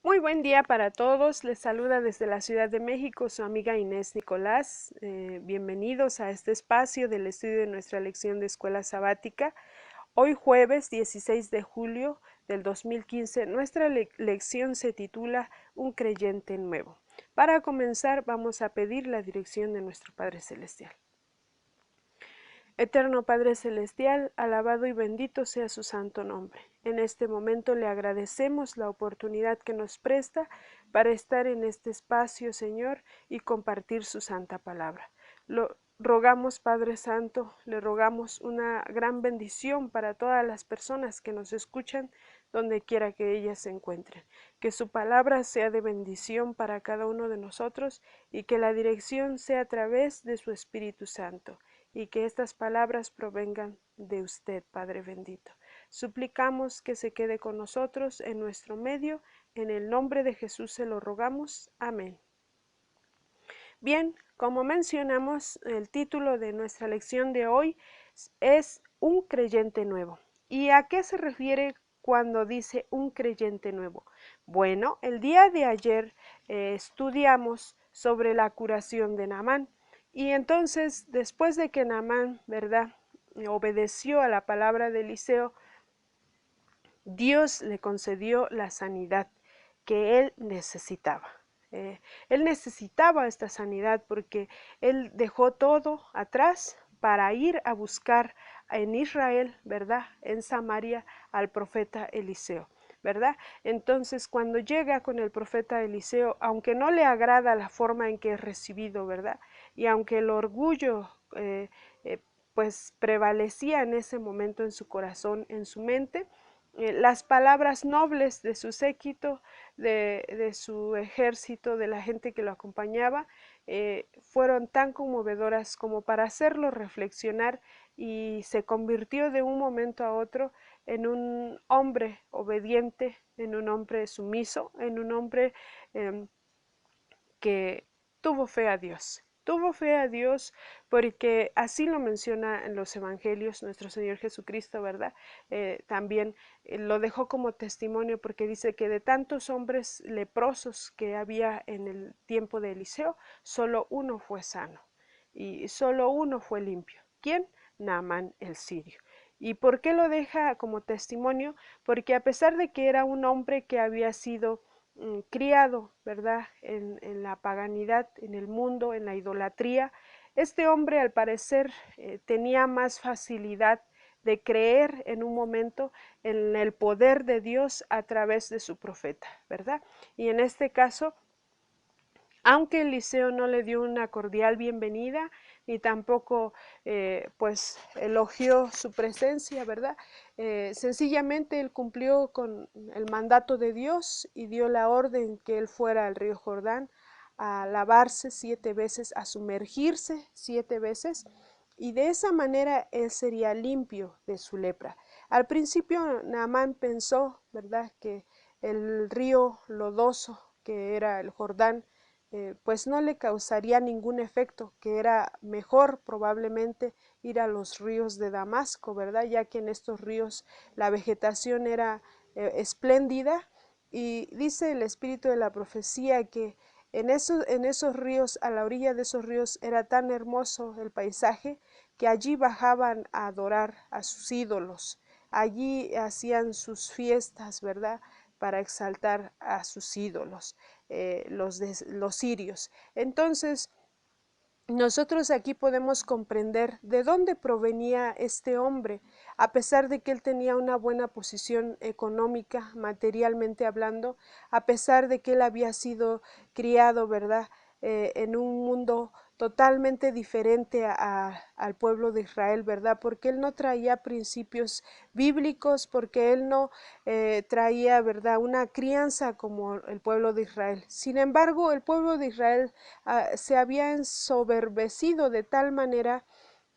Muy buen día para todos. Les saluda desde la Ciudad de México su amiga Inés Nicolás. Bienvenidos a este espacio del estudio de nuestra lección de escuela sabática. Hoy jueves 16 de julio del 2015, nuestra lección se titula Un creyente nuevo. Para comenzar, vamos a pedir la dirección de nuestro Padre Celestial. Eterno Padre Celestial, alabado y bendito sea su santo nombre. En este momento le agradecemos la oportunidad que nos presta para estar en este espacio, Señor, y compartir su santa palabra. Lo rogamos, Padre Santo, le rogamos una gran bendición para todas las personas que nos escuchan, donde quiera que ellas se encuentren. Que su palabra sea de bendición para cada uno de nosotros y que la dirección sea a través de su Espíritu Santo y que estas palabras provengan de usted, Padre bendito. Suplicamos que se quede con nosotros en nuestro medio, en el nombre de Jesús se lo rogamos. Amén. Bien, como mencionamos, el título de nuestra lección de hoy es Un creyente nuevo. ¿Y a qué se refiere cuando dice un creyente nuevo? Bueno, el día de ayer estudiamos sobre la curación de Naamán. Y entonces, después de que Naamán, ¿verdad?, obedeció a la palabra de Eliseo, Dios le concedió la sanidad que él necesitaba. Él necesitaba esta sanidad porque él dejó todo atrás para ir a buscar en Israel, ¿verdad?, en Samaria, al profeta Eliseo, ¿verdad? Entonces, cuando llega con el profeta Eliseo, aunque no le agrada la forma en que es recibido, ¿verdad?, y aunque el orgullo eh, pues prevalecía en ese momento en su corazón, en su mente, las palabras nobles de su séquito, de su ejército, de la gente que lo acompañaba, fueron tan conmovedoras como para hacerlo reflexionar, y se convirtió de un momento a otro en un hombre obediente, en un hombre sumiso, en un hombre que tuvo fe a Dios. Tuvo fe a Dios porque así lo menciona en los evangelios nuestro Señor Jesucristo, ¿verdad? También lo dejó como testimonio porque dice que de tantos hombres leprosos que había en el tiempo de Eliseo, solo uno fue sano y solo uno fue limpio. ¿Quién? Naamán el sirio. ¿Y por qué lo deja como testimonio? Porque a pesar de que era un hombre que había sido criado, ¿verdad?, en la paganidad, en el mundo, en la idolatría, este hombre al parecer tenía más facilidad de creer en un momento en el poder de Dios a través de su profeta, ¿verdad? Y en este caso, aunque Eliseo no le dio una cordial bienvenida, ni tampoco pues elogió su presencia, ¿verdad? Sencillamente él cumplió con el mandato de Dios y dio la orden que él fuera al río Jordán a lavarse 7 veces, a sumergirse 7 veces, y de esa manera él sería limpio de su lepra. Al principio Naamán pensó, ¿verdad?, que el río lodoso que era el Jordán pues no le causaría ningún efecto, que era mejor probablemente ir a los ríos de Damasco, ¿verdad?, ya que en estos ríos la vegetación era espléndida, y dice el espíritu de la profecía que en esos ríos, a la orilla de esos ríos, era tan hermoso el paisaje que allí bajaban a adorar a sus ídolos, allí hacían sus fiestas, ¿verdad?, para exaltar a sus ídolos, los sirios. Entonces, nosotros aquí podemos comprender de dónde provenía este hombre, a pesar de que él tenía una buena posición económica, materialmente hablando, a pesar de que él había sido criado, ¿verdad?, en un mundo totalmente diferente al pueblo de Israel, ¿verdad? Porque él no traía principios bíblicos, porque él no traía, ¿verdad?, una crianza como el pueblo de Israel. Sin embargo, el pueblo de Israel se había ensoberbecido de tal manera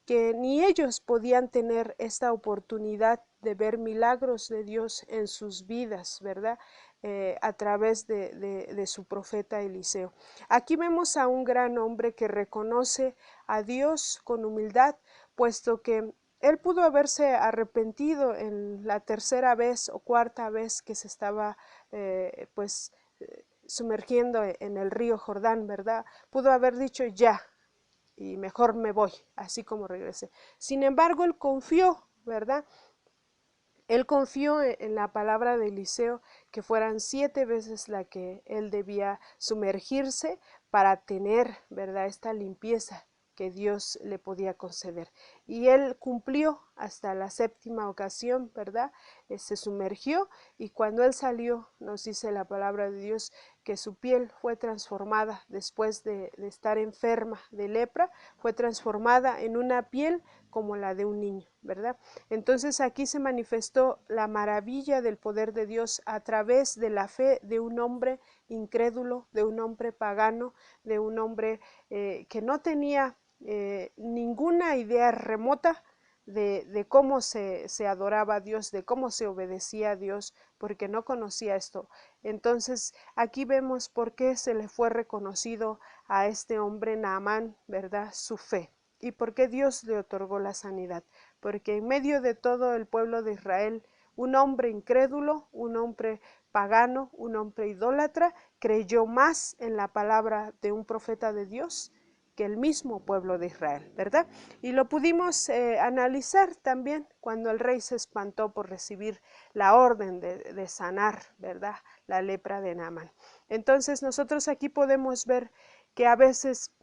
que ni ellos podían tener esta oportunidad de ver milagros de Dios en sus vidas, ¿verdad?, a través de su profeta Eliseo. Aquí vemos a un gran hombre que reconoce a Dios con humildad, puesto que él pudo haberse arrepentido en la tercera vez o cuarta vez que se estaba pues sumergiendo en el río Jordán, ¿verdad? Pudo haber dicho ya, y mejor me voy, así como regresé. Sin embargo, él confió, ¿verdad? Él confió en la palabra de Eliseo, que fueran 7 veces la que él debía sumergirse para tener, ¿verdad?, esta limpieza que Dios le podía conceder. Y él cumplió hasta la 7ª ocasión, ¿verdad? Se sumergió, y cuando él salió, nos dice la palabra de Dios que su piel fue transformada después de estar enferma de lepra, fue transformada en una piel como la de un niño, ¿verdad? Entonces aquí se manifestó la maravilla del poder de Dios a través de la fe de un hombre incrédulo, de un hombre pagano, de un hombre que no tenía ninguna idea remota de cómo se adoraba a Dios, de cómo se obedecía a Dios, porque no conocía esto. Entonces aquí vemos por qué se le fue reconocido a este hombre Naamán, ¿verdad?, su fe. ¿Y por qué Dios le otorgó la sanidad? Porque en medio de todo el pueblo de Israel, un hombre incrédulo, un hombre pagano, un hombre idólatra, creyó más en la palabra de un profeta de Dios que el mismo pueblo de Israel, ¿verdad? Y lo pudimos analizar también cuando el rey se espantó por recibir la orden de sanar, ¿verdad?, la lepra de Naamán. Entonces nosotros aquí podemos ver que a veces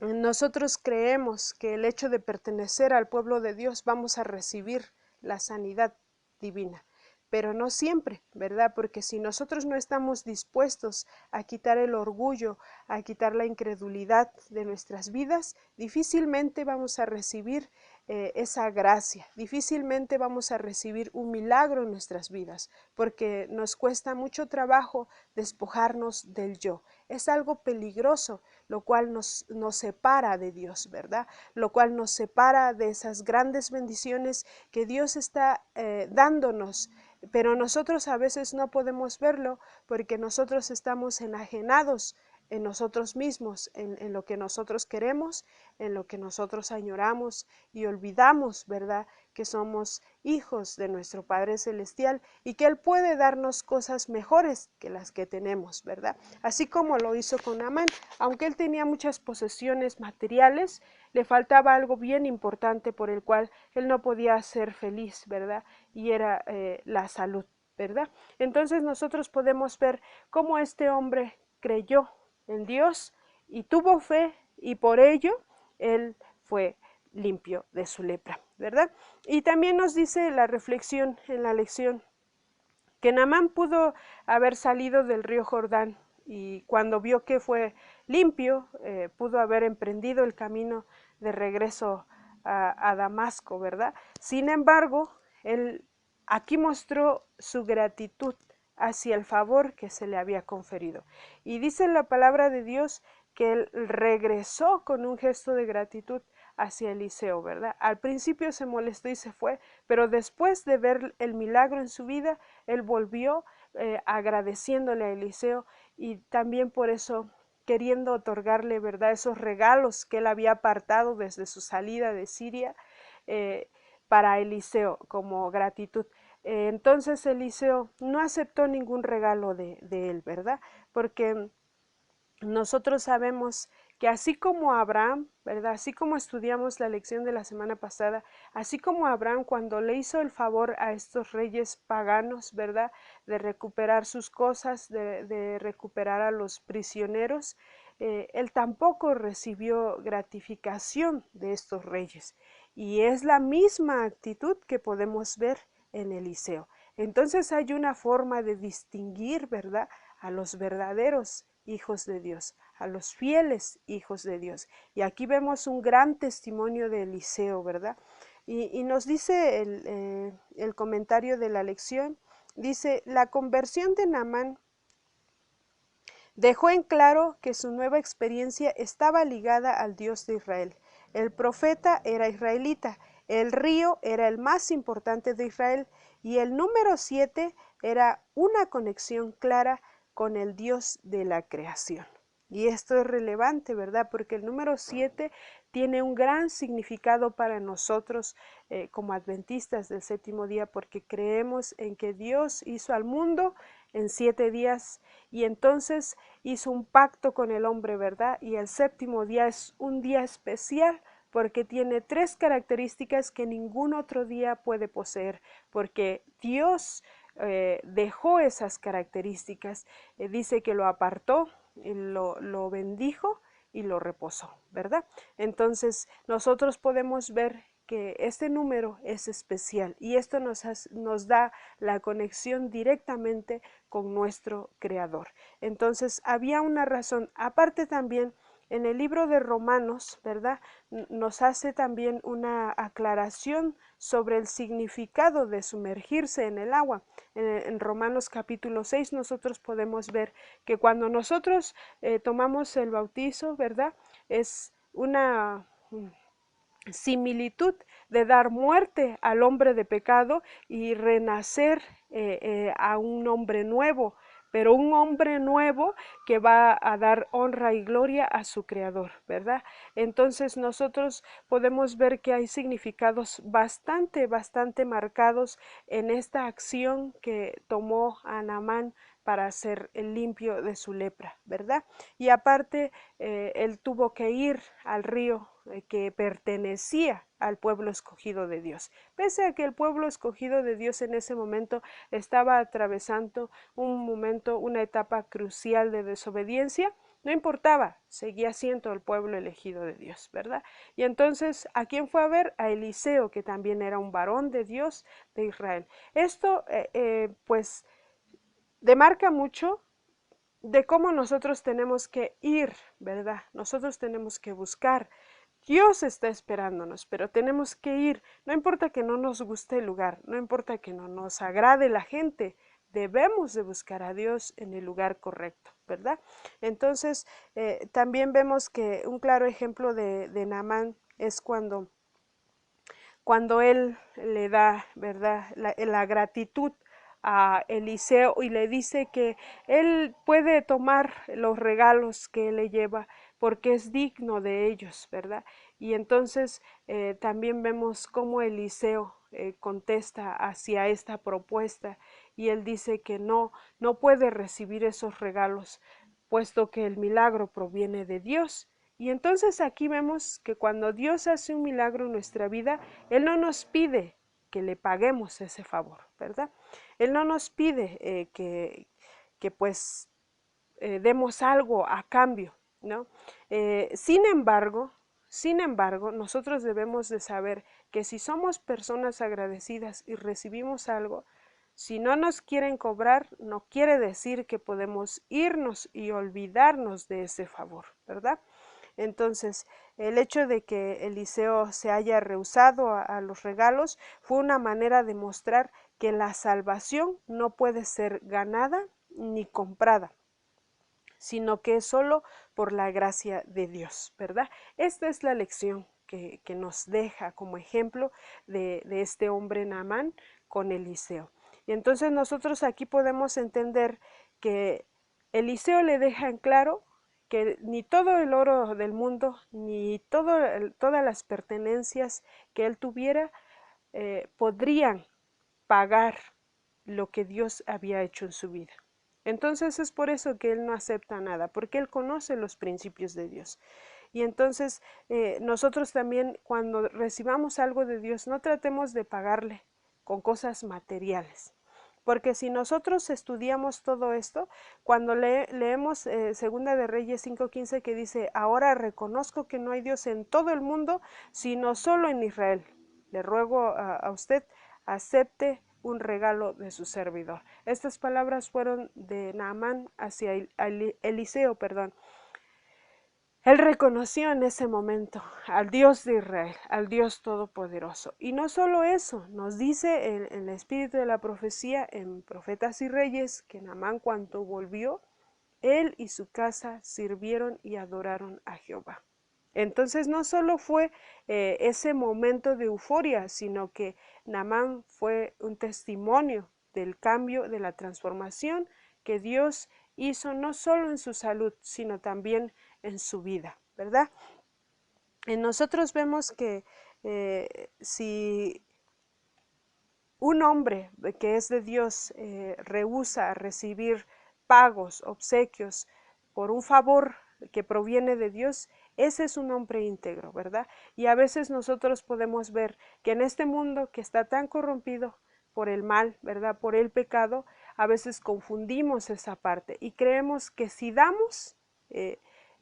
nosotros creemos que el hecho de pertenecer al pueblo de Dios vamos a recibir la sanidad divina, pero no siempre, ¿verdad? Porque si nosotros no estamos dispuestos a quitar el orgullo, a quitar la incredulidad de nuestras vidas, difícilmente vamos a recibir esa gracia, difícilmente vamos a recibir un milagro en nuestras vidas, porque nos cuesta mucho trabajo despojarnos del yo. Es algo peligroso, lo cual nos separa de Dios, ¿verdad? Lo cual nos separa de esas grandes bendiciones que Dios está dándonos, pero nosotros a veces no podemos verlo porque nosotros estamos enajenados en nosotros mismos, en lo que nosotros queremos, en lo que nosotros añoramos, y olvidamos, ¿verdad?, que somos hijos de nuestro Padre Celestial y que Él puede darnos cosas mejores que las que tenemos, ¿verdad? Así como lo hizo con Amán. Aunque él tenía muchas posesiones materiales, le faltaba algo bien importante por el cual él no podía ser feliz, ¿verdad? Y era la salud, ¿verdad? Entonces nosotros podemos ver cómo este hombre creyó en Dios y tuvo fe, y por ello él fue limpio de su lepra, ¿verdad? Y también nos dice la reflexión en la lección que Naamán pudo haber salido del río Jordán, y cuando vio que fue limpio, pudo haber emprendido el camino de regreso a Damasco, ¿verdad? Sin embargo, él aquí mostró su gratitud hacia el favor que se le había conferido. Y dice la palabra de Dios que él regresó con un gesto de gratitud hacia Eliseo, ¿verdad? Al principio se molestó y se fue, pero después de ver el milagro en su vida, él volvió agradeciéndole a Eliseo, y también por eso queriendo otorgarle, ¿verdad?, esos regalos que él había apartado desde su salida de Siria para Eliseo como gratitud. Entonces Eliseo no aceptó ningún regalo de él, ¿verdad? Porque nosotros sabemos que así como Abraham, ¿verdad?, así como estudiamos la lección de la semana pasada, así como Abraham cuando le hizo el favor a estos reyes paganos, ¿verdad?, de recuperar sus cosas, de recuperar a los prisioneros, él tampoco recibió gratificación de estos reyes. Y es la misma actitud que podemos ver en Eliseo. Entonces hay una forma de distinguir, ¿verdad?, a los verdaderos hijos de Dios, a los fieles hijos de Dios. Y aquí vemos un gran testimonio de Eliseo, ¿verdad? Y nos dice el comentario de la lección, dice: la conversión de Naamán dejó en claro que su nueva experiencia estaba ligada al Dios de Israel. El profeta era israelita, el río era el más importante de Israel, y el número 7 era una conexión clara con el Dios de la creación. Y esto es relevante, ¿verdad? Porque el número 7 tiene un gran significado para nosotros como adventistas del 7º día, porque creemos en que Dios hizo al mundo en 7 días, y entonces hizo un pacto con el hombre, ¿verdad? Y el séptimo día es un día especial porque tiene 3 características que ningún otro día puede poseer, porque Dios dejó esas características. Dice que lo apartó, lo bendijo y lo reposó, ¿verdad? Entonces nosotros podemos ver que este número es especial y esto nos da la conexión directamente con nuestro Creador. Entonces había una razón, aparte también en el libro de Romanos, ¿verdad? Nos hace también una aclaración sobre el significado de sumergirse en el agua. En Romanos capítulo 6 nosotros podemos ver que cuando nosotros tomamos el bautizo, ¿verdad? Es una similitud de dar muerte al hombre de pecado y renacer a un hombre nuevo, pero un hombre nuevo que va a dar honra y gloria a su creador, ¿verdad? Entonces nosotros podemos ver que hay significados bastante marcados en esta acción que tomó a Naamán para ser el limpio de su lepra, ¿verdad? Y aparte, él tuvo que ir al río que pertenecía al pueblo escogido de Dios. Pese a que el pueblo escogido de Dios en ese momento estaba atravesando un momento, una etapa crucial de desobediencia, no importaba, seguía siendo el pueblo elegido de Dios, ¿verdad? Y entonces, ¿a quién fue a ver? A Eliseo, que también era un varón de Dios de Israel. Esto, pues, demarca mucho de cómo nosotros tenemos que ir, ¿verdad? Nosotros tenemos que buscar. Dios está esperándonos, pero tenemos que ir. No importa que no nos guste el lugar, no importa que no nos agrade la gente, debemos de buscar a Dios en el lugar correcto, ¿verdad? Entonces, también vemos que un claro ejemplo de Naamán es cuando él le da, ¿verdad?, la gratitud a Eliseo y le dice que él puede tomar los regalos que él le lleva porque es digno de ellos, ¿verdad? Y entonces también vemos cómo Eliseo contesta hacia esta propuesta y él dice que no puede recibir esos regalos, puesto que el milagro proviene de Dios. Y entonces aquí vemos que cuando Dios hace un milagro en nuestra vida, Él no nos pide que le paguemos ese favor, ¿verdad? Él no nos pide que pues demos algo a cambio, ¿no? Sin embargo, nosotros debemos de saber que si somos personas agradecidas y recibimos algo, si no nos quieren cobrar, no quiere decir que podemos irnos y olvidarnos de ese favor, ¿verdad? Entonces, el hecho de que Eliseo se haya rehusado a los regalos fue una manera de mostrar que la salvación no puede ser ganada ni comprada, sino que es solo por la gracia de Dios, ¿verdad? Esta es la lección que nos deja como ejemplo de este hombre Naamán con Eliseo. Y entonces nosotros aquí podemos entender que Eliseo le deja en claro que ni todo el oro del mundo, ni todas las pertenencias que él tuviera podrían pagar lo que Dios había hecho en su vida. Entonces es por eso que él no acepta nada, porque él conoce los principios de Dios. Y entonces nosotros también cuando recibamos algo de Dios no tratemos de pagarle con cosas materiales. Porque si nosotros estudiamos todo esto, cuando leemos Segunda de Reyes 5:15 que dice, ahora reconozco que no hay Dios en todo el mundo, sino solo en Israel. Le ruego a usted, acepte un regalo de su servidor. Estas palabras fueron de Naamán hacia Eliseo, perdón. Él reconoció en ese momento al Dios de Israel, al Dios Todopoderoso. Y no solo eso, nos dice en el espíritu de la profecía, en Profetas y Reyes, que Naamán cuando volvió, él y su casa sirvieron y adoraron a Jehová. Entonces no solo fue ese momento de euforia, sino que Naamán fue un testimonio del cambio, de la transformación que Dios hizo no solo en su salud, sino también en su vida, ¿verdad? Nosotros vemos que si un hombre que es de Dios rehúsa recibir pagos, obsequios por un favor que proviene de Dios, ese es un hombre íntegro, ¿verdad? Y a veces nosotros podemos ver que en este mundo que está tan corrompido por el mal, ¿verdad? Por el pecado, a veces confundimos esa parte y creemos que si damos,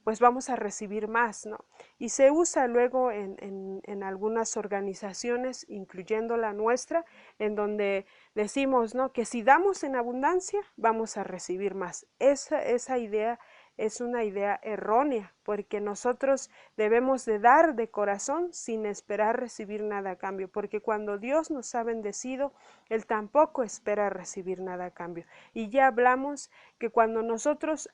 pues vamos a recibir más, ¿no? Y se usa luego en algunas organizaciones, incluyendo la nuestra, en donde decimos, ¿no? Que si damos en abundancia, vamos a recibir más. Esa idea es una idea errónea, porque nosotros debemos de dar de corazón sin esperar recibir nada a cambio, porque cuando Dios nos ha bendecido, Él tampoco espera recibir nada a cambio. Y ya hablamos que cuando nosotros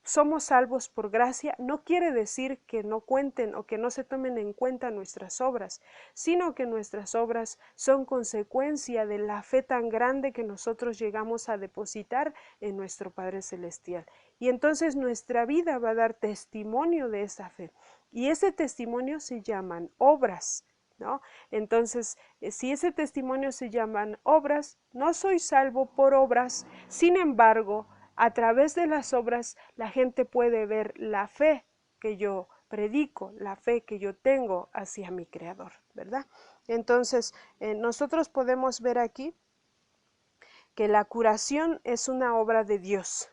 somos salvos por gracia, no quiere decir que no cuenten o que no se tomen en cuenta nuestras obras, sino que nuestras obras son consecuencia de la fe tan grande que nosotros llegamos a depositar en nuestro Padre Celestial. Y entonces nuestra vida va a dar testimonio de esa fe. Y ese testimonio se llaman obras, ¿no? Entonces, si ese testimonio se llaman obras, no soy salvo por obras, sin embargo, a través de las obras la gente puede ver la fe que yo predico, la fe que yo tengo hacia mi Creador, ¿verdad? Entonces, nosotros podemos ver aquí que la curación es una obra de Dios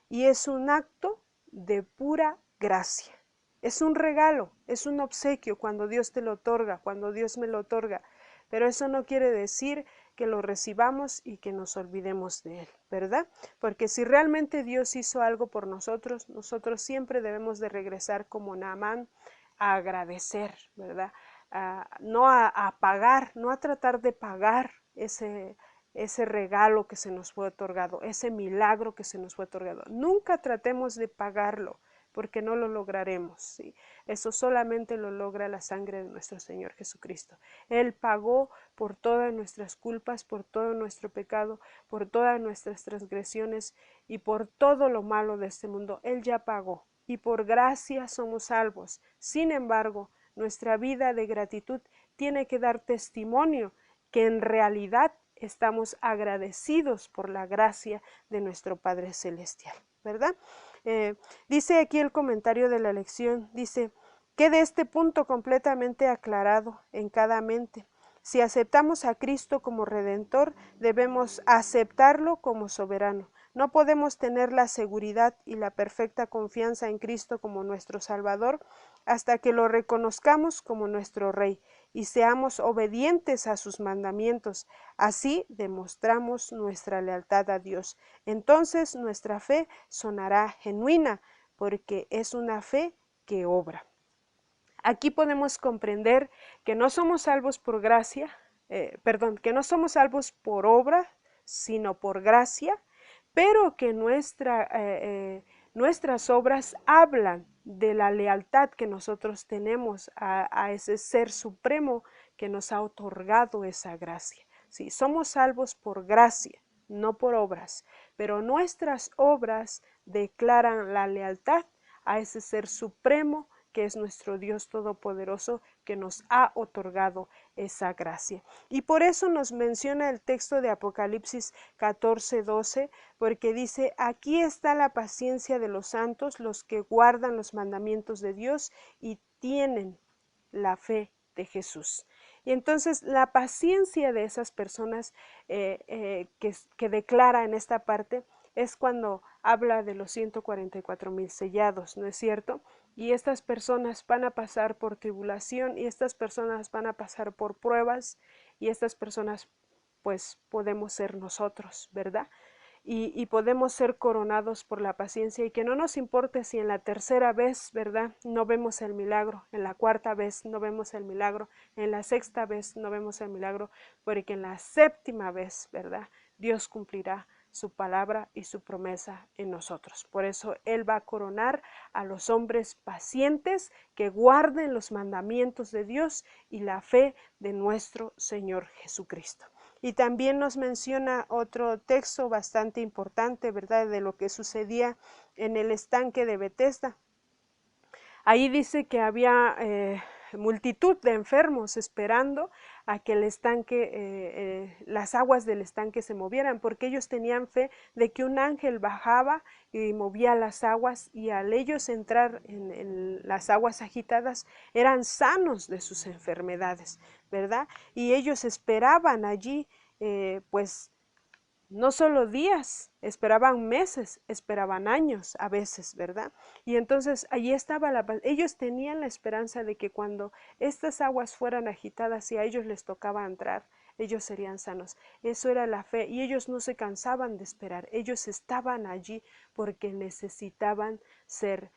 y es un acto de pura gracia. Es un regalo, es un obsequio cuando Dios te lo otorga, cuando Dios me lo otorga, pero eso no quiere decir que lo recibamos y que nos olvidemos de Él, ¿verdad? Porque si realmente Dios hizo algo por nosotros, nosotros siempre debemos de regresar como Naamán a agradecer, ¿verdad? No a pagar, no a tratar de pagar ese regalo que se nos fue otorgado, ese milagro que se nos fue otorgado. Nunca tratemos de pagarlo, porque no lo lograremos, ¿sí? Eso solamente lo logra la sangre de nuestro Señor Jesucristo. Él pagó por todas nuestras culpas, por todo nuestro pecado, por todas nuestras transgresiones y por todo lo malo de este mundo. Él ya pagó y por gracia somos salvos. Sin embargo, nuestra vida de gratitud tiene que dar testimonio que en realidad estamos agradecidos por la gracia de nuestro Padre Celestial, ¿verdad? Dice aquí el comentario de la lección, dice, quede este punto completamente aclarado en cada mente. Si aceptamos a Cristo como Redentor, debemos aceptarlo como soberano. No podemos tener la seguridad y la perfecta confianza en Cristo como nuestro Salvador hasta que lo reconozcamos como nuestro Rey y seamos obedientes a sus mandamientos. Así demostramos nuestra lealtad a Dios. Entonces nuestra fe sonará genuina, porque es una fe que obra. Aquí podemos comprender que no somos salvos por gracia, que no somos salvos por obra, sino por gracia, pero que nuestras obras hablan de la lealtad que nosotros tenemos a ese ser supremo que nos ha otorgado esa gracia. Sí, somos salvos por gracia, no por obras, pero nuestras obras declaran la lealtad a ese ser supremo que es nuestro Dios Todopoderoso, que nos ha otorgado esa gracia. Y por eso nos menciona el texto de Apocalipsis 14:12, porque dice, aquí está la paciencia de los santos, los que guardan los mandamientos de Dios y tienen la fe de Jesús. Y entonces la paciencia de esas personas que declara en esta parte es cuando habla de los 144,000 sellados, ¿no es cierto? Y estas personas van a pasar por tribulación y estas personas van a pasar por pruebas y estas personas pues podemos ser nosotros, ¿verdad? Y podemos ser coronados por la paciencia y que no nos importe si en la tercera vez, ¿verdad? No vemos el milagro, en la cuarta vez no vemos el milagro, en la sexta vez no vemos el milagro, porque en la séptima vez, ¿verdad? Dios cumplirá su palabra y su promesa en nosotros. Por eso Él va a coronar a los hombres pacientes que guarden los mandamientos de Dios y la fe de nuestro Señor Jesucristo. Y también nos menciona otro texto bastante importante, ¿verdad?, de lo que sucedía en el estanque de Betesda. Ahí dice que había multitud de enfermos esperando a que el estanque, las aguas del estanque se movieran, porque ellos tenían fe de que un ángel bajaba y movía las aguas, y al ellos entrar en las aguas agitadas eran sanos de sus enfermedades, ¿verdad? Y ellos esperaban allí, pues no solo días, esperaban meses, esperaban años a veces, ¿verdad? Y entonces allí estaba ellos tenían la esperanza de que cuando estas aguas fueran agitadas y a ellos les tocaba entrar, ellos serían sanos. Eso era la fe, y ellos no se cansaban de esperar, ellos estaban allí porque necesitaban ser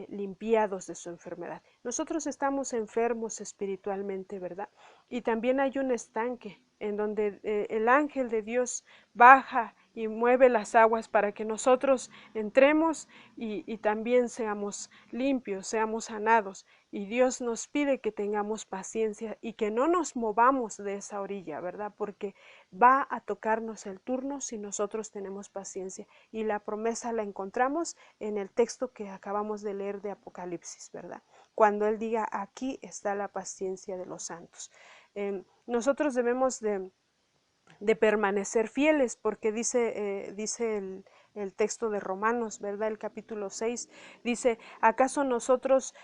limpiados de su enfermedad. Nosotros estamos enfermos espiritualmente, ¿verdad? Y también hay un estanque en donde el ángel de Dios baja y mueve las aguas para que nosotros entremos y también seamos limpios, seamos sanados. Y Dios nos pide que tengamos paciencia y que no nos movamos de esa orilla, ¿verdad? Porque va a tocarnos el turno si nosotros tenemos paciencia. Y la promesa la encontramos en el texto que acabamos de leer de Apocalipsis, ¿verdad? Cuando Él diga, aquí está la paciencia de los santos. Nosotros debemos de permanecer fieles, porque dice el texto de Romanos, ¿verdad? El capítulo 6, dice, ¿acaso nosotros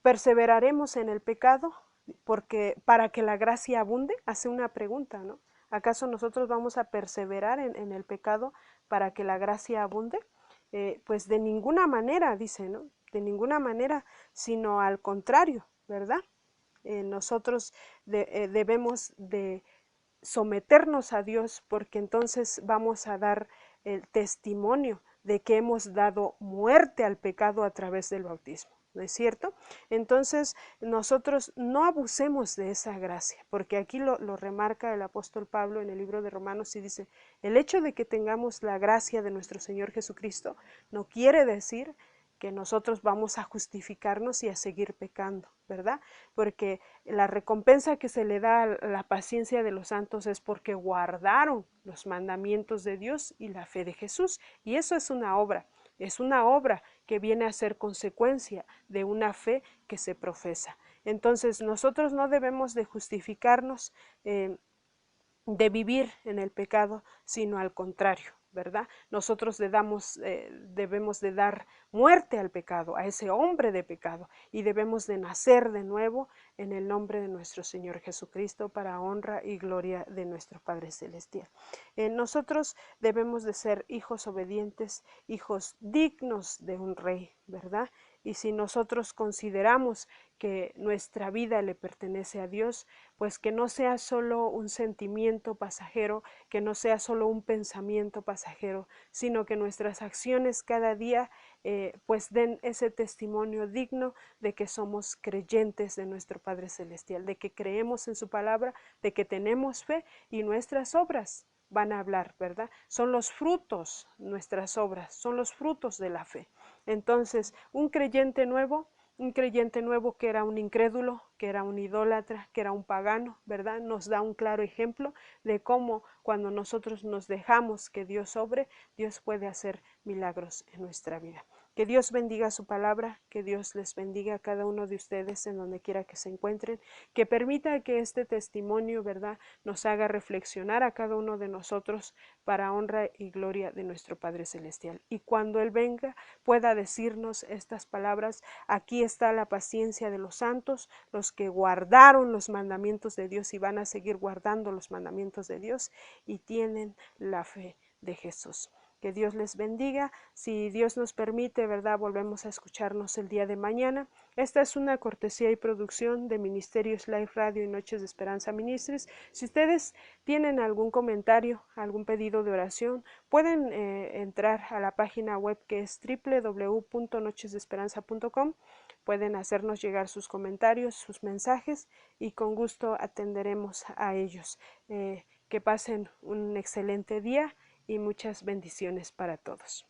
perseveraremos en el pecado porque para que la gracia abunde? Hace una pregunta, ¿no? ¿Acaso nosotros vamos a perseverar en el pecado para que la gracia abunde? Pues de ninguna manera, dice, ¿no? De ninguna manera, sino al contrario, ¿verdad? Nosotros debemos de someternos a Dios, porque entonces vamos a dar el testimonio de que hemos dado muerte al pecado a través del bautismo, ¿no es cierto? Entonces nosotros no abusemos de esa gracia, porque aquí lo remarca el apóstol Pablo en el libro de Romanos y dice, el hecho de que tengamos la gracia de nuestro Señor Jesucristo no quiere decir que nosotros vamos a justificarnos y a seguir pecando, ¿verdad? Porque la recompensa que se le da a la paciencia de los santos es porque guardaron los mandamientos de Dios y la fe de Jesús. Y eso es una obra que viene a ser consecuencia de una fe que se profesa. Entonces nosotros no debemos de justificarnos de vivir en el pecado, sino al contrario, ¿verdad? Nosotros debemos de dar muerte al pecado, a ese hombre de pecado, y debemos de nacer de nuevo en el nombre de nuestro Señor Jesucristo para honra y gloria de nuestro Padre Celestial. Nosotros debemos de ser hijos obedientes, hijos dignos de un rey, ¿verdad? Y si nosotros consideramos que nuestra vida le pertenece a Dios, pues que no sea solo un sentimiento pasajero, que no sea solo un pensamiento pasajero, sino que nuestras acciones cada día pues den ese testimonio digno de que somos creyentes de nuestro Padre Celestial, de que creemos en su palabra, de que tenemos fe, y nuestras obras van a hablar, ¿verdad? Son los frutos, nuestras obras, son los frutos de la fe. Entonces, un creyente nuevo que era un incrédulo, que era un idólatra, que era un pagano, ¿verdad? Nos da un claro ejemplo de cómo cuando nosotros nos dejamos que Dios obre, Dios puede hacer milagros en nuestra vida. Que Dios bendiga su palabra, que Dios les bendiga a cada uno de ustedes en donde quiera que se encuentren, que permita que este testimonio, ¿verdad?, nos haga reflexionar a cada uno de nosotros para honra y gloria de nuestro Padre Celestial. Y cuando Él venga, pueda decirnos estas palabras: aquí está la paciencia de los santos, los que guardaron los mandamientos de Dios y van a seguir guardando los mandamientos de Dios y tienen la fe de Jesús. Que Dios les bendiga. Si Dios nos permite, ¿verdad?, volvemos a escucharnos el día de mañana. Esta es una cortesía y producción de Ministerios Life Radio y Noches de Esperanza Ministries. Si ustedes tienen algún comentario, algún pedido de oración, pueden entrar a la página web que es www.nochesdeesperanza.com. Pueden hacernos llegar sus comentarios, sus mensajes, y con gusto atenderemos a ellos. Que pasen un excelente día y muchas bendiciones para todos.